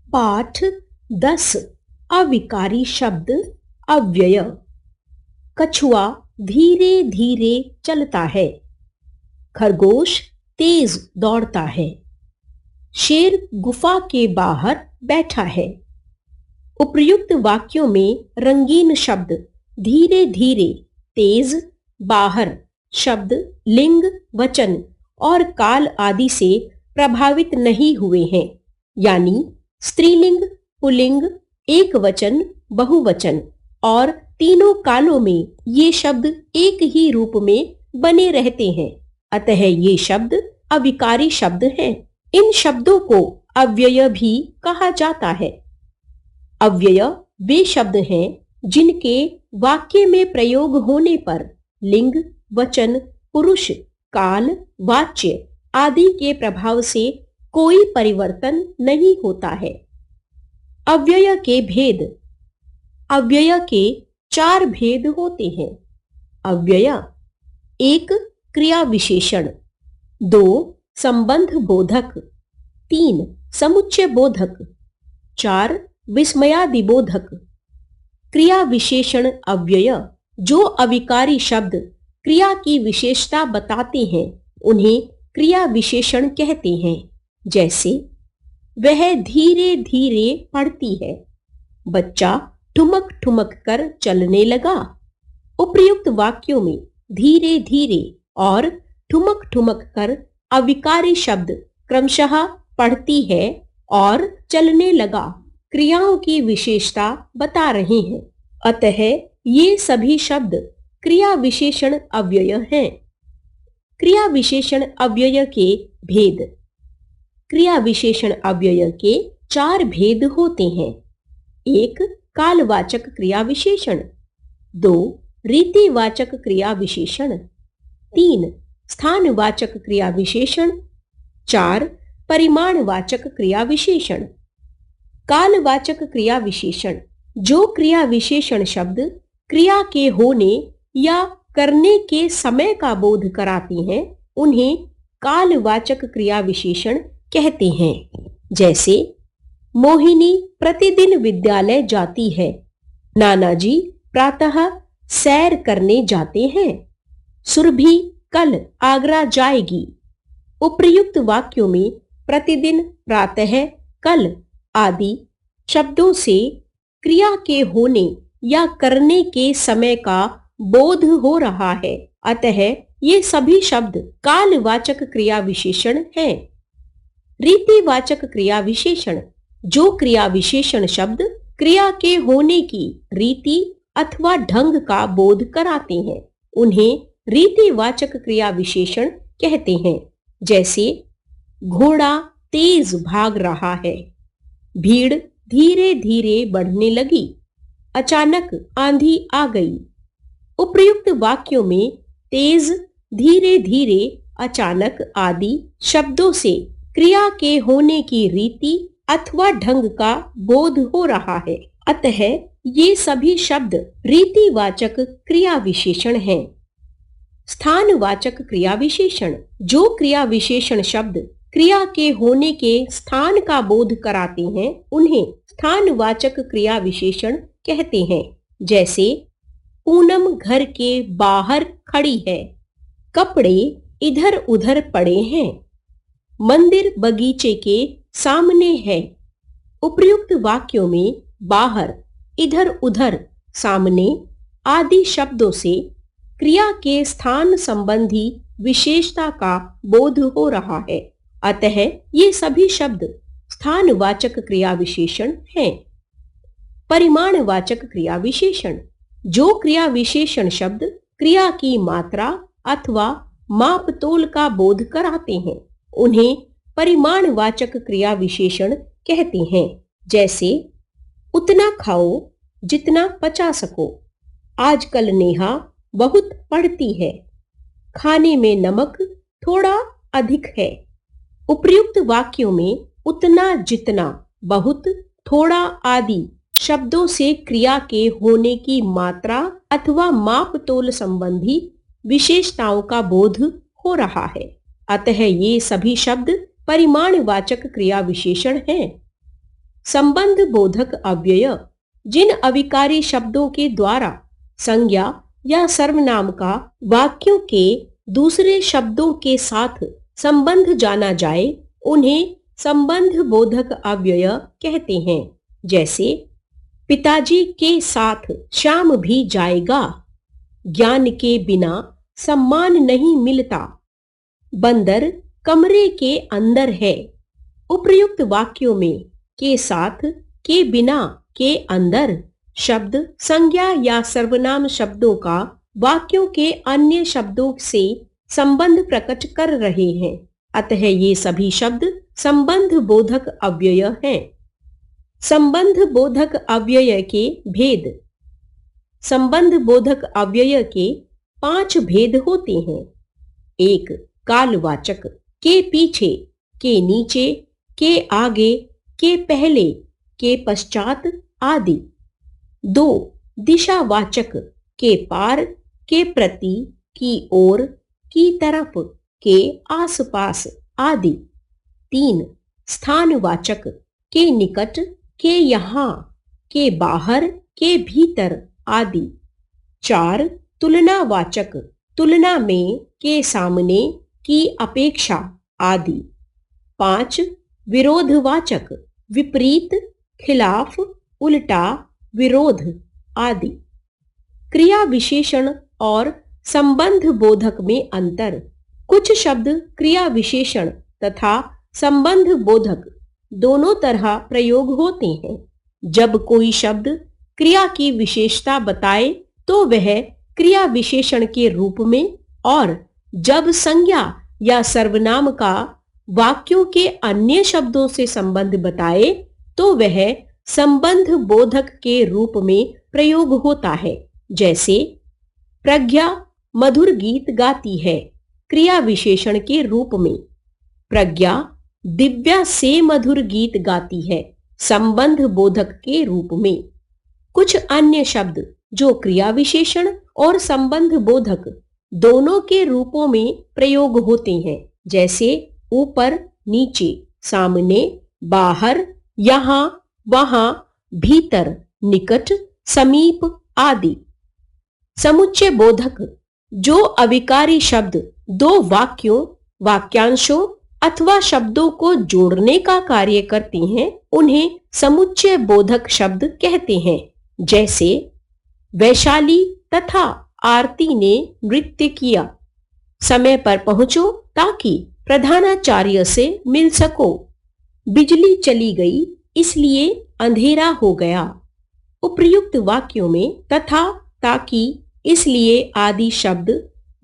पाठ 10 अविकारी शब्द अव्यय। कछुआ धीरे धीरे चलता है। खरगोश तेज दौड़ता है। शेर गुफा के बाहर बैठा है। उपर्युक्त वाक्यों में रंगीन शब्द धीरे धीरे, तेज, बाहर शब्द लिंग, वचन और काल आदि से प्रभावित नहीं हुए हैं, यानी स्त्रीलिंग, पुल्लिंग, एक वचन, बहुवचन और तीनों कालों में ये शब्द एक ही रूप में बने रहते हैं। अतः ये शब्द अविकारी शब्द हैं। इन शब्दों को अव्यय भी कहा जाता है। अव्यय वे शब्द हैं जिनके वाक्य में प्रयोग होने पर लिंग, वचन, पुरुष, काल, वाच्य आदि के प्रभाव से कोई परिवर्तन नहीं होता है। अव्यय के भेद। अव्यय के 4 भेद होते हैं। अव्यय 1 क्रिया विशेषण, 2 संबंध बोधक, 3 समुच्चय बोधक, 4 विस्मयादि बोधक। क्रिया विशेषण अव्यय जो अविकारी शब्द क्रिया की विशेषता बताते हैं उन्हें क्रिया विशेषण कहते हैं। जैसे वह धीरे धीरे पढ़ती है, बच्चा ठुमक ठुमक कर चलने लगा। उपर्युक्त वाक्यों में धीरे धीरे और ठुमक ठुमक कर अविकारी शब्द क्रमशः पढ़ती है और चलने लगा क्रियाओं की विशेषता बता रहे हैं। अतः ये सभी शब्द क्रिया विशेषण अव्यय हैं। क्रिया विशेषण अव्यय के भेद। क्रिया विशेषण अव्यय के 4 भेद होते हैं। 1 कालवाचक क्रिया विशेषण, 2 रीतिवाचक क्रिया विशेषण, 3 स्थानवाचक क्रिया विशेषण, 4 परिमाणवाचक क्रिया विशेषण। कालवाचक क्रिया विशेषण जो क्रिया विशेषण शब्द क्रिया के होने या करने के समय का बोध कराते हैं उन्हें कालवाचक क्रिया विशेषण कहते हैं। जैसे मोहिनी प्रतिदिन विद्यालय जाती है, नानाजी प्रातः सैर करने जाते हैं, सुरभि कल आगरा जाएगी। उपर्युक्त वाक्यों में प्रतिदिन, प्रातः, कल आदि शब्दों से क्रिया के होने या करने के समय का बोध हो रहा है। अतः ये सभी शब्द कालवाचक क्रिया विशेषण हैं। रीतिवाचक क्रिया विशेषण जो क्रिया विशेषण शब्द क्रिया के होने की रीति अथवा ढंग का बोध कराते हैं उन्हें रीतिवाचक क्रिया विशेषण कहते हैं। जैसे घोड़ा तेज भाग रहा है, भीड़ धीरे धीरे बढ़ने लगी, अचानक आंधी आ गई। उपर्युक्त वाक्यों में तेज, धीरे धीरे, अचानक आदि शब्दों से क्रिया के होने की रीति अथवा ढंग का बोध हो रहा है। अतः ये सभी शब्द रीतिवाचक क्रिया विशेषण हैं। स्थानवाचक क्रिया विशेषण जो क्रिया विशेषण शब्द क्रिया के होने के स्थान का बोध कराते हैं उन्हें स्थानवाचक क्रिया विशेषण कहते हैं। जैसे पूनम घर के बाहर खड़ी है, कपड़े इधर उधर पड़े हैं, मंदिर बगीचे के सामने है। उपर्युक्त वाक्यों में बाहर, इधर उधर, सामने आदि शब्दों से क्रिया के स्थान संबंधी विशेषता का बोध हो रहा है। अतः ये सभी शब्द स्थानवाचक क्रिया विशेषण हैं। परिमाणवाचक क्रिया विशेषण जो क्रिया विशेषण शब्द क्रिया की मात्रा अथवा माप तोल का बोध कराते हैं उन्हें परिमाणवाचक क्रिया विशेषण कहते हैं। जैसे उतना खाओ जितना पचा सको, आजकल नेहा बहुत पढ़ती है, खाने में नमक थोड़ा अधिक है। उपर्युक्त वाक्यों में उतना, जितना, बहुत, थोड़ा आदि शब्दों से क्रिया के होने की मात्रा अथवा माप तोल संबंधी विशेषताओं का बोध हो रहा है। अतः ये सभी शब्द परिमाणवाचक क्रिया विशेषण हैं। संबंध बोधक अव्यय जिन अविकारी शब्दों के द्वारा संज्ञा या सर्वनाम का वाक्यों के दूसरे शब्दों के साथ संबंध जाना जाए उन्हें संबंध बोधक अव्यय कहते हैं। जैसे पिताजी के साथ श्याम भी जाएगा, ज्ञान के बिना सम्मान नहीं मिलता, बंदर कमरे के अंदर है। उपर्युक्त वाक्यों में के साथ, के बिना, के अंदर शब्द संज्ञा या सर्वनाम शब्दों का वाक्यों के अन्य शब्दों से संबंध प्रकट कर रहे हैं, अतः ये सभी शब्द संबंध बोधक अव्यय हैं। संबंध बोधक अव्यय के भेद। संबंध बोधक अव्यय के 5 भेद होते हैं। 1. कालवाचक, के पीछे, के नीचे, के आगे, के पहले, के पश्चात आदि। 2. दिशावाचक, के पार, के प्रति, की ओर, की तरफ, के आसपास आदि। 3. स्थानवाचक, के निकट, के यहाँ, के बाहर, के भीतर आदि। 4. तुलनावाचक, तुलना में, के सामने, की अपेक्षा आदि। 5. विरोधवाचक, विपरीत, खिलाफ, उल्टा, विरोध आदि। क्रिया विशेषण और संबंध बोधक में अंतर। कुछ शब्द क्रिया विशेषण तथा संबंध बोधक दोनों तरह प्रयोग होते हैं। जब कोई शब्द क्रिया की विशेषता बताए तो वह क्रिया विशेषण के रूप में, और जब संज्ञा या सर्वनाम का वाक्यों के अन्य शब्दों से संबंध बताए तो वह संबंध बोधक के रूप में प्रयोग होता है। जैसे प्रज्ञा मधुर गीत गाती है, क्रिया विशेषण के रूप में। प्रज्ञा दिव्या से मधुर गीत गाती है, संबंध बोधक के रूप में। कुछ अन्य शब्द जो क्रिया विशेषण और संबंध बोधक दोनों के रूपों में प्रयोग होते हैं, जैसे ऊपर, नीचे, सामने, बाहर, यहाँ, वहां, भीतर, निकट, समीप आदि। समुच्चय बोधक जो अविकारी शब्द दो वाक्यों, वाक्यांशों अथवा शब्दों को जोड़ने का कार्य करते हैं उन्हें समुच्चय बोधक शब्द कहते हैं। जैसे वैशाली तथा आरती ने नृत्य किया। समय पर पहुंचो ताकि प्रधानाचार्य से मिल सको। बिजली चली गई इसलिए अंधेरा हो गया। उपर्युक्त वाक्यों में तथा, ताकि, इसलिए आदि शब्द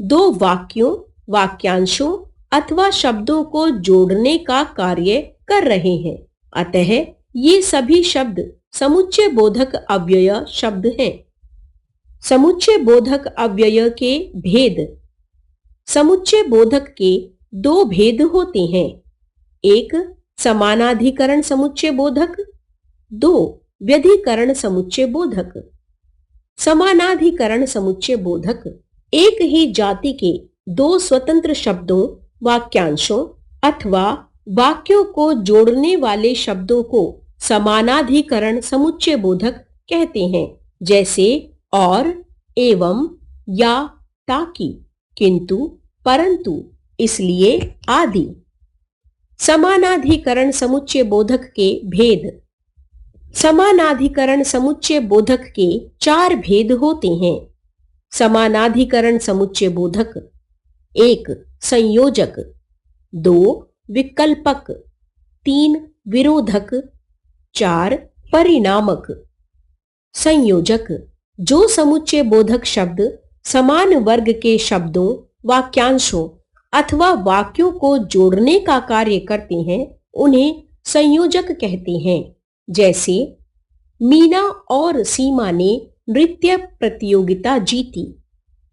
दो वाक्यों, वाक्यांशों अथवा शब्दों को जोड़ने का कार्य कर रहे हैं, अतः ये सभी शब्द समुच्चय बोधक अव्यय शब्द हैं। समुच्चय बोधक अव्यय के भेद। समुच्चय बोधक के 2 भेद होते हैं। 1. समानाधिकरण समुच्चय बोधक। 2. व्यधिकरण समुच्चय बोधक। समानाधिकरण समुच्चय बोधक एक ही जाति के 2 स्वतंत्र शब्दों, वाक्यांशों अथवा वाक्यों को जोड़ने वाले शब्दों को समानाधिकरण समुच्चय बोधक कहते हैं। जैसे और, एवं, या, ताकि, किंतु, परंतु, इसलिए आदि। समानाधिकरण समुच्चय बोधक के भेद। समानाधिकरण समुच्चय बोधक के 4 भेद होते हैं। समानाधिकरण समुच्चय बोधक। 1. संयोजक। 2. विकल्पक। 3. विरोधक। 4. परिणामक। संयोजक जो समुच्चय बोधक शब्द समान वर्ग के शब्दों, वाक्यांशों अथवा वाक्यों को जोड़ने का कार्य करते हैं उन्हें संयोजक कहते हैं। जैसे मीना और सीमा ने नृत्य प्रतियोगिता जीती।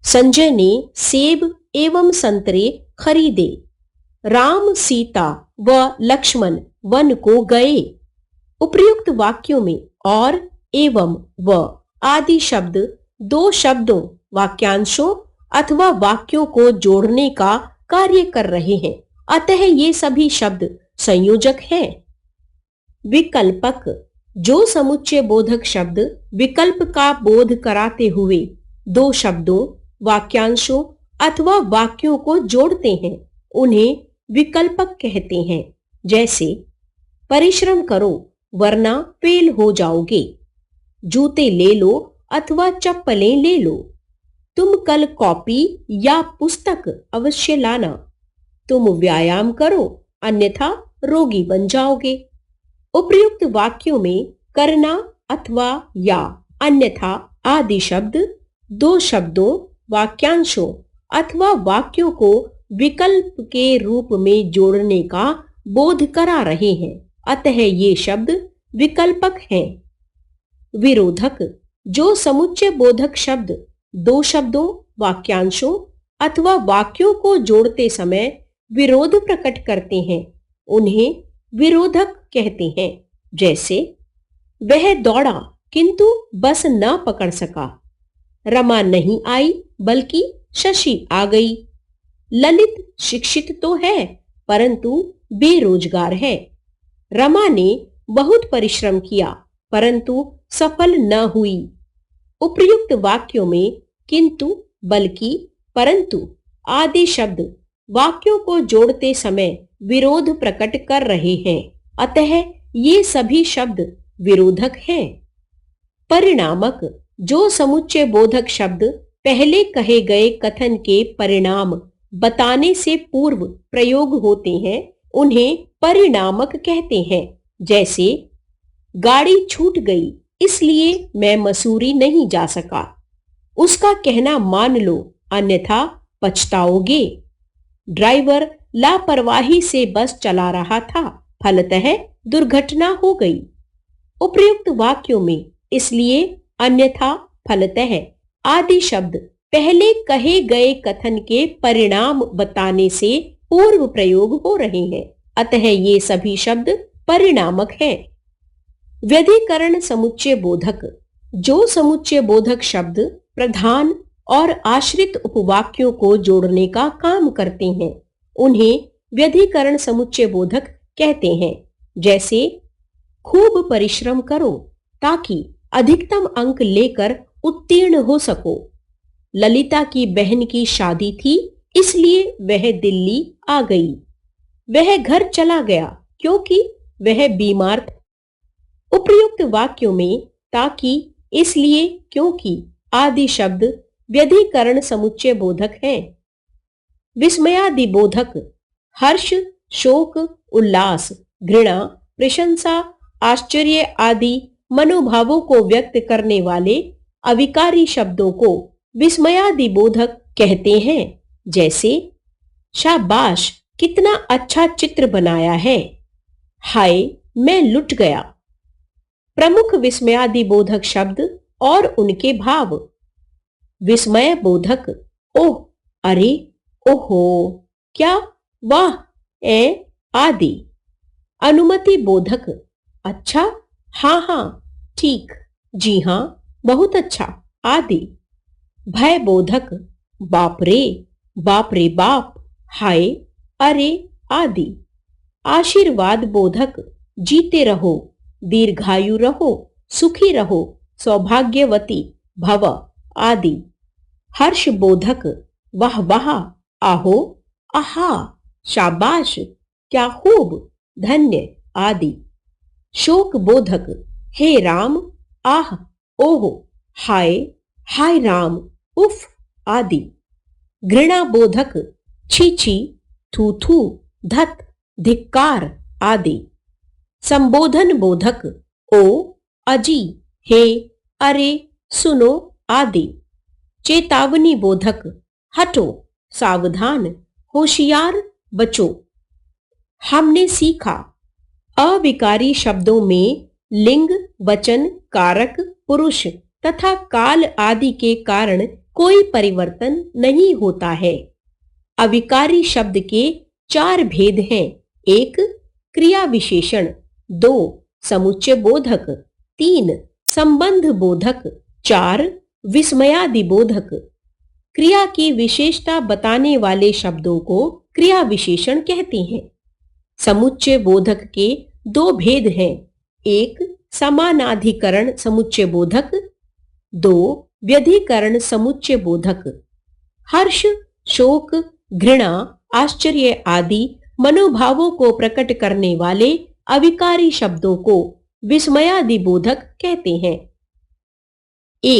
संजय ने सेब एवं संतरे खरीदे। राम, सीता व लक्ष्मण वन को गए। उपर्युक्त वाक्यों में और, एवं व आदि शब्द 2 शब्दों, वाक्यांशों अथवा वाक्यों को जोड़ने का कार्य कर रहे हैं, अतः ये सभी शब्द संयोजक हैं। विकल्पक, जो समुच्चय बोधक शब्द विकल्प का बोध कराते हुए दो शब्दों, वाक्यांशों अथवा वाक्यों को जोड़ते हैं, उन्हें विकल्पक कहते हैं। जैसे परिश्रम करो वरना फेल हो जाओगे, जूते ले लो अथवा चप्पलें ले लो, तुम कल कॉपी या पुस्तक अवश्य लाना, तुम व्यायाम करो अन्यथा रोगी बन जाओगे। उपर्युक्त वाक्यों में करना अथवा या अन्यथा आदि शब्द दो शब्दों, वाक्यांशों अथवा वाक्यों को विकल्प के रूप में जोड़ने का बोध करा रहे हैं, अतः ये शब्द विकल्पक हैं। विरोधक, जो समुच्चय बोधक शब्द दो शब्दों, वाक्यांशों अथवा वाक्यों को जोड़ते समय विरोध प्रकट करते हैं, उन्हें विरोधक कहते हैं। जैसे वह दौड़ा किंतु बस न पकड़ सका, रमा नहीं आई बल्कि शशि आ गई, ललित शिक्षित तो है परंतु बेरोजगार है, रमा ने बहुत परिश्रम किया परंतु सफल न हुई। उपर्युक्त वाक्यों में किंतु, बल्कि, परंतु आदि शब्द वाक्यों को जोड़ते समय विरोध प्रकट कर रहे हैं, अतः ये सभी शब्द विरोधक हैं। परिणामक, जो समुच्चय बोधक शब्द पहले कहे गए कथन के परिणाम बताने से पूर्व प्रयोग होते हैं, उन्हें परिणामक कहते हैं। जैसे गाड़ी छूट गई इसलिए मैं मसूरी नहीं जा सका, उसका कहना मान लो अन्यथा पछताओगे, ड्राइवर लापरवाही से बस चला रहा था, फलतः दुर्घटना हो गई। उपर्युक्त वाक्यों में इसलिए, अन्यथा, फलतः आदि शब्द पहले कहे गए कथन के परिणाम बताने से पूर्व प्रयोग हो रहे हैं, अतः ये सभी शब्द परिणामक हैं। व्यधिकरण समुच्चय बोधक, जो समुच्चय बोधक शब्द प्रधान और आश्रित उपवाक्यों को जोड़ने का काम करते हैं, उन्हें व्यधिकरण समुच्चय बोधक कहते हैं। जैसे खूब परिश्रम करो ताकि अधिकतम अंक लेकर उत्तीर्ण हो सको, ललिता की बहन की शादी थी इसलिए वह दिल्ली आ गई, वह घर चला गया क्योंकि वह बीमार था। उपर्युक्त वाक्यों में ताकि, इसलिए, क्योंकि आदि शब्द व्यधिकरण समुच्चय बोधक हैं। विस्मयादि बोधक, हर्ष, शोक, उल्लास, घृणा, प्रशंसा, आश्चर्य आदि मनोभावों को व्यक्त करने वाले अविकारी शब्दों को विस्मयादि बोधक कहते हैं। जैसे शाबाश कितना अच्छा चित्र बनाया है, हाय मैं लुट गया। प्रमुख विस्मयादि बोधक शब्द और उनके भाव। विस्मय बोधक, ओह, अरे, ओहो, क्या, वाह, आदि। अनुमति बोधक, अच्छा, हाँ हाँ, ठीक, जी हाँ, बहुत अच्छा आदि। भय बोधक, बाप रे बाप, हाय, अरे आदि। आशीर्वाद बोधक, जीते रहो, दीर्घायु रहो, सुखी रहो, सौभाग्यवती भव आदि। हर्ष बोधक, वाह वाह, आहो, आहा, शाबाश, क्या खूब, धन्य आदि। शोक बोधक, हे राम, आह, ओह, हाय, हाय राम, उफ आदि। घृणा बोधक, छी छी, थू थू, धत, धिक्कार आदि। संबोधन बोधक, ओ, अजी, हे, अरे, सुनो आदि। चेतावनी बोधक, हटो, सावधान, होशियार, बचो। हमने सीखा। अविकारी शब्दों में लिंग, वचन, कारक, पुरुष तथा काल आदि के कारण कोई परिवर्तन नहीं होता है। अविकारी शब्द के चार भेद हैं। 1. क्रिया विशेषण, 2. समुच्चय बोधक, 3. संबंध बोधक, 4. विस्मयादि बोधक। क्रिया की विशेषता बताने वाले शब्दों को क्रिया विशेषण कहते हैं। समुच्चय बोधक के दो भेद हैं। एक समानाधिकरण समुच्चय बोधक, दो व्यधिकरण समुच्चय बोधक। हर्ष, शोक, घृणा, आश्चर्य आदि मनोभावों को प्रकट करने वाले अविकारी शब्दों को विस्मयादिबोधक कहते हैं। एक